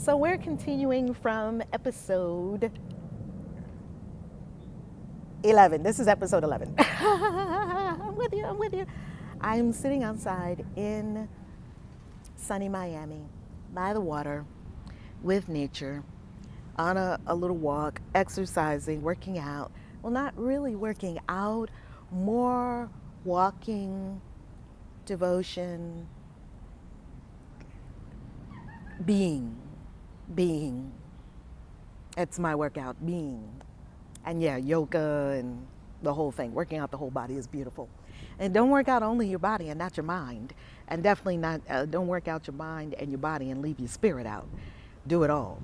So we're continuing from episode 11. This is episode 11. I'm with you. I'm with you. I'm sitting outside in sunny Miami by the water with nature on a little walk, exercising, working out. Well, not really working out, more walking, devotion, being. Being. It's my workout, being. And yeah, yoga and the whole thing. Working out the whole body is beautiful. And don't work out only your body and not your mind. And definitely not, don't work out your mind and your body and leave your spirit out. Do it all.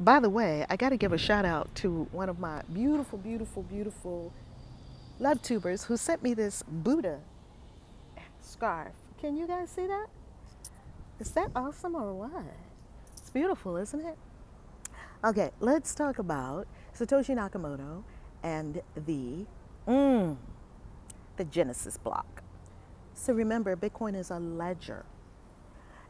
By the way, I got to give a shout out to one of my beautiful, beautiful, beautiful love tubers who sent me this Buddha scarf. Can you guys see that? Is that awesome or what? It's beautiful, isn't it? Okay, let's talk about Satoshi Nakamoto and the Genesis block. So remember, Bitcoin is a ledger.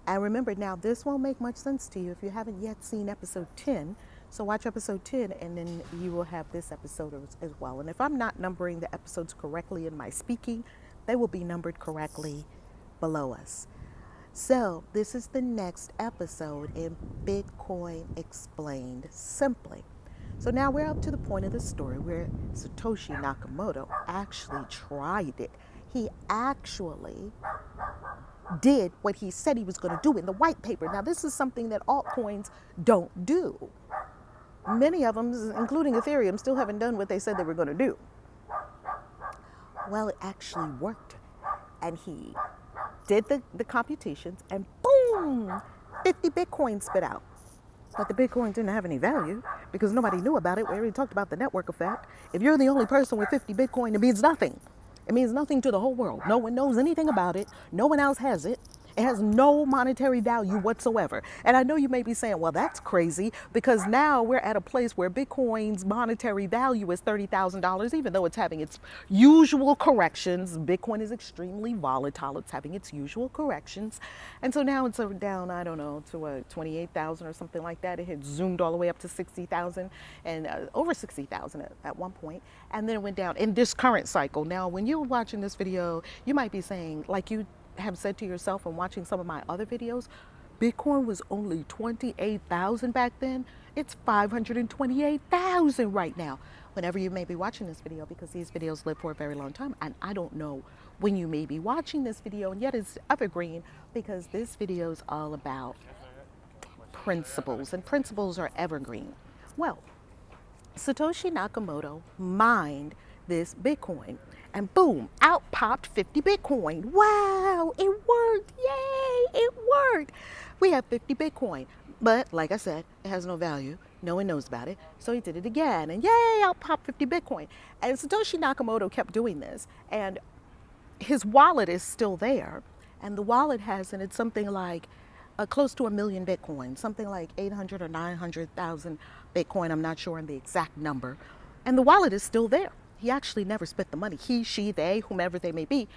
And remember, now this won't make much sense to you if you haven't yet seen episode 10. So watch episode 10 and then you will have this episode as well. And if I'm not numbering the episodes correctly in my speaking, they will be numbered correctly below us. So this is the next episode in Bitcoin Explained Simply. So now we're up to the point of the story where Satoshi Nakamoto actually tried it. He actually did what he said he was going to do in the white paper. Now this is something that altcoins don't do. Many of them, including Ethereum, still haven't done what they said they were going to do. Well, it actually worked. And he did the computations and boom, 50 Bitcoin spit out. But the Bitcoin didn't have any value because nobody knew about it. We already talked about the network effect. If you're the only person with 50 Bitcoin, it means nothing. It means nothing to the whole world. No one knows anything about it. No one else has it. It has no monetary value whatsoever. And I know you may be saying, well, that's crazy because now we're at a place where Bitcoin's monetary value is $30,000, even though it's having its usual corrections. Bitcoin is extremely volatile. It's having its usual corrections. And so now it's down, I don't know, to 28,000 or something like that. It had zoomed all the way up to 60,000 and over 60,000 at one point. And then it went down in this current cycle. Now, when you're watching this video, you might be saying, like you have said to yourself when watching some of my other videos, Bitcoin was only 28,000 back then. It's 528,000 right now. Whenever you may be watching this video, because these videos live for a very long time, and I don't know when you may be watching this video, and yet it's evergreen because this video is all about principles, and principles are evergreen. Well, Satoshi Nakamoto mined this Bitcoin. And boom, out popped 50 Bitcoin. Wow, it worked. Yay, it worked. We have 50 Bitcoin. But like I said, it has no value. No one knows about it. So he did it again. And yay, out popped 50 Bitcoin. And Satoshi Nakamoto kept doing this. And his wallet is still there. And the wallet has in it something like close to 1 million Bitcoin. Something like 800 or 900,000 Bitcoin. I'm not sure on the exact number. And the wallet is still there. He actually never spent the money. He, she, they, whomever they may be,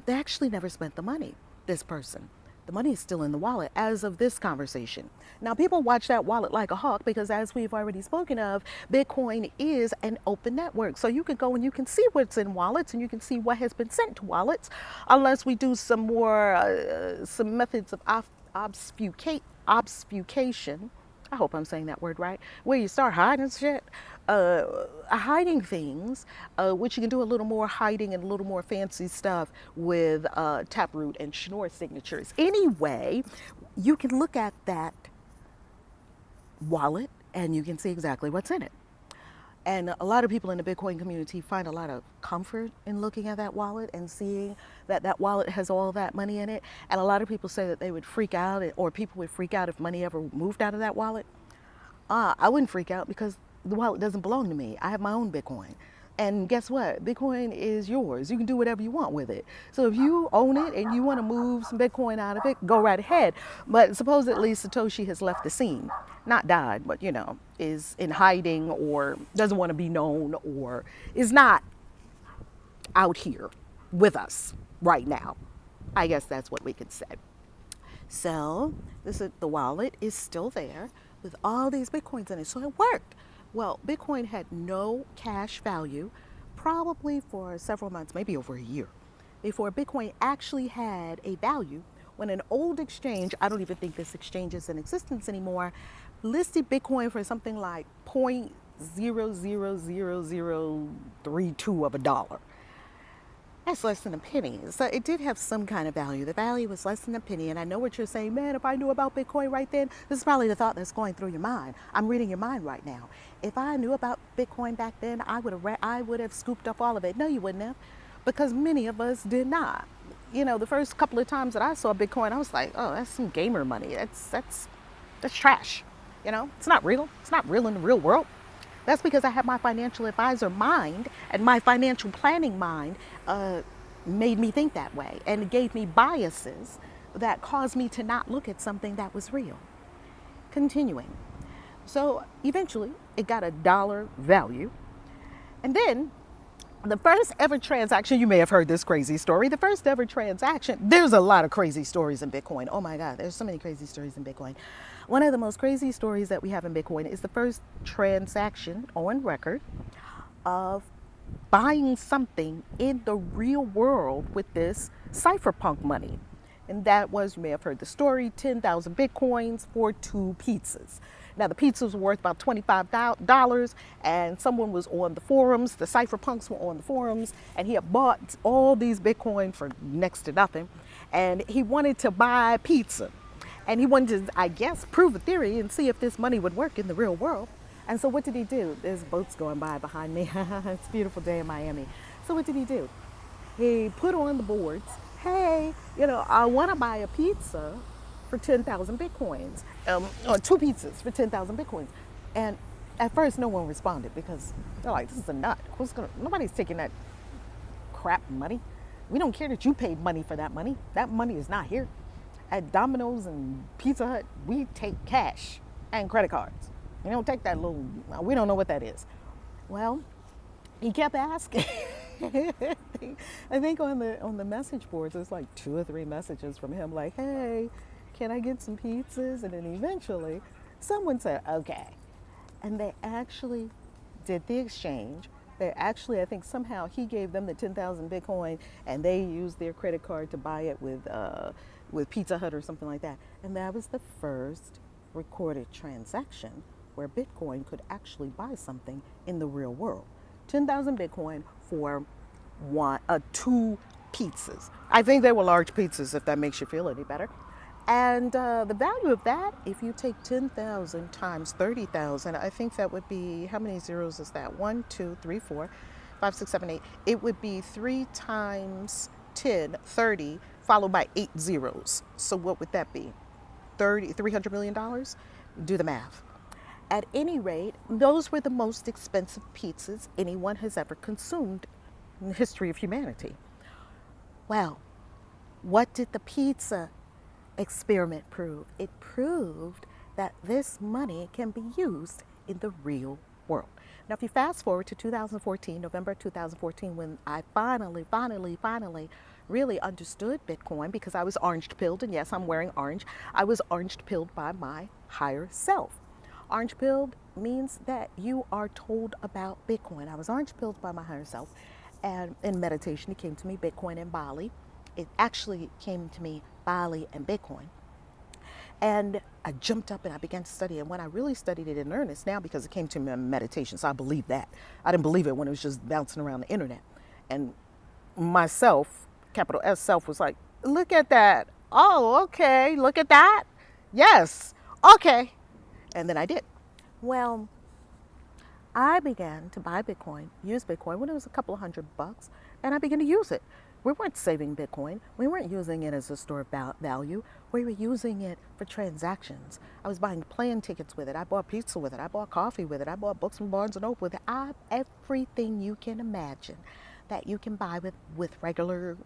they actually never spent the money, this person. The money is still in the wallet as of this conversation. Now, people watch that wallet like a hawk because, as we've already spoken of, Bitcoin is an open network. So you can go and you can see what's in wallets and you can see what has been sent to wallets, unless we do some more, some methods of obfuscation. I hope I'm saying that word right, where you start hiding shit, hiding things, which you can do a little more hiding and a little more fancy stuff with Taproot and Schnorr signatures. Anyway, you can look at that wallet and you can see exactly what's in it. And a lot of people in the Bitcoin community find a lot of comfort in looking at that wallet and seeing that that wallet has all that money in it. And a lot of people say that they would freak out, or people would freak out if money ever moved out of that wallet. I wouldn't freak out because the wallet doesn't belong to me. I have my own Bitcoin. And guess what? Bitcoin is yours. You can do whatever you want with it. So if you own it and you want to move some Bitcoin out of it, go right ahead. But supposedly Satoshi has left the scene. Not died, but, you know, is in hiding or doesn't want to be known or is not out here with us right now. I guess that's what we could say. So the wallet is still there with all these Bitcoins in it. So it worked. Well, Bitcoin had no cash value probably for several months, maybe over a year, before Bitcoin actually had a value when an old exchange, I don't even think this exchange is in existence anymore, listed Bitcoin for something like 0.0000032 of a dollar. That's less than a penny. So it did have some kind of value. The value was less than a penny. And I know what you're saying, man, if I knew about Bitcoin right then, this is probably the thought that's going through your mind. I'm reading your mind right now. If I knew about Bitcoin back then, I would have scooped up all of it. No, you wouldn't have, because many of us did not. You know, the first couple of times that I saw Bitcoin, I was like, oh, that's some gamer money. That's trash. You know, it's not real. It's not real in the real world. That's because I have my financial advisor mind and my financial planning mind made me think that way. And it gave me biases that caused me to not look at something that was real. Continuing. So eventually it got a dollar value. And then the first ever transaction, you may have heard this crazy story. The first ever transaction, there's a lot of crazy stories in Bitcoin. Oh my God, there's so many crazy stories in Bitcoin. One of the most crazy stories that we have in Bitcoin is the first transaction on record of buying something in the real world with this cypherpunk money. And that was, you may have heard the story, 10,000 Bitcoins for 2 pizzas. Now, the pizzas were worth about $25, and someone was on the forums, the cypherpunks were on the forums, and he had bought all these Bitcoin for next to nothing, and he wanted to buy pizza. And he wanted to, I guess, prove a theory and see if this money would work in the real world. And so what did he do? There's boats going by behind me. It's a beautiful day in Miami. So what did he do? He put on the boards, hey, I want to buy a pizza for 10,000 Bitcoins, or 2 pizzas for 10,000 Bitcoins. And at first no one responded because they're like, this is a nut. Nobody's taking that crap money. We don't care that you paid money for that money. That money is not here. At Domino's and Pizza Hut, we take cash and credit cards. You don't take that little, we don't know what that is. Well, he kept asking. I think on the message boards, there's like 2 or 3 messages from him like, hey, can I get some pizzas? And then eventually someone said, okay. And they actually did the exchange. I think somehow he gave them the 10,000 Bitcoin and they used their credit card to buy it with Pizza Hut or something like that. And that was the first recorded transaction where Bitcoin could actually buy something in the real world. 10,000 Bitcoin for 2 pizzas. I think they were large pizzas, if that makes you feel any better. And the value of that, if you take 10,000 times 30,000, I think that would be, how many zeros is that? 1, 2, 3, 4, 5, 6, 7, 8. It would be 3 times 10, 30, followed by 8 zeros. So what would that be? $300 million? Do the math. At any rate, those were the most expensive pizzas anyone has ever consumed in the history of humanity. Well, what did the pizza experiment prove? It proved that this money can be used in the real world. Now, if you fast forward to 2014, November 2014, when I finally really understood Bitcoin, because I was orange-pilled, and yes, I'm wearing orange. I was orange-pilled by my higher self. Orange-pilled means that you are told about Bitcoin. I was orange-pilled by my higher self, and in meditation, it came to me Bitcoin and Bali. It actually came to me Bali and Bitcoin. And I jumped up and I began to study. And when I really studied it in earnest now, because it came to me in meditation, so I believe that. I didn't believe it when it was just bouncing around the internet. And myself, capital S self, was like, look at that. Oh, okay. Look at that. Yes. Okay. And then I did. Well, I began to buy Bitcoin, use Bitcoin when it was a couple of $100, and I began to use it. We weren't saving Bitcoin. We weren't using it as a store of value. We were using it for transactions. I was buying plane tickets with it. I bought pizza with it. I bought coffee with it. I bought books from Barnes & Noble with it. Everything you can imagine that you can buy with regular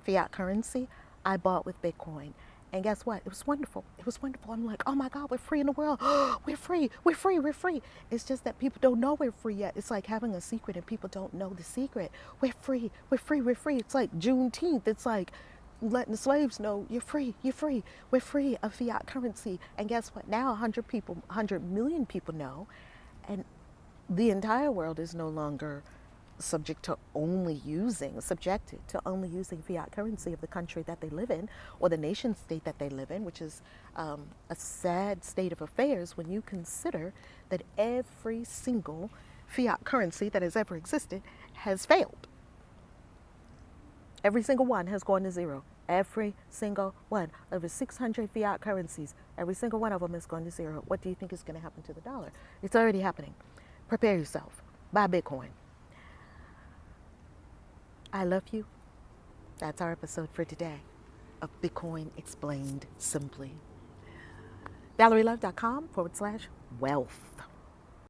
fiat currency, I bought with Bitcoin. And guess what? It was wonderful. It was wonderful. I'm like, oh my God, we're free in the world. We're free. We're free. We're free. It's just that people don't know we're free yet. It's like having a secret and people don't know the secret. We're free. We're free. We're free. It's like Juneteenth. It's like letting the slaves know you're free, you're free. We're free of fiat currency. And guess what? Now 100 million people know, and the entire world is no longer subjected to only using fiat currency of the country that they live in or the nation state that they live in, which is a sad state of affairs when you consider that every single fiat currency that has ever existed has failed. Every single one has gone to zero. Every single one. Over 600 fiat currencies, every single one of them has gone to zero. What do you think is going to happen to the dollar? It's already happening. Prepare yourself. Buy Bitcoin. I love you. That's our episode for today of Bitcoin Explained Simply. ValerieLove.com/wealth.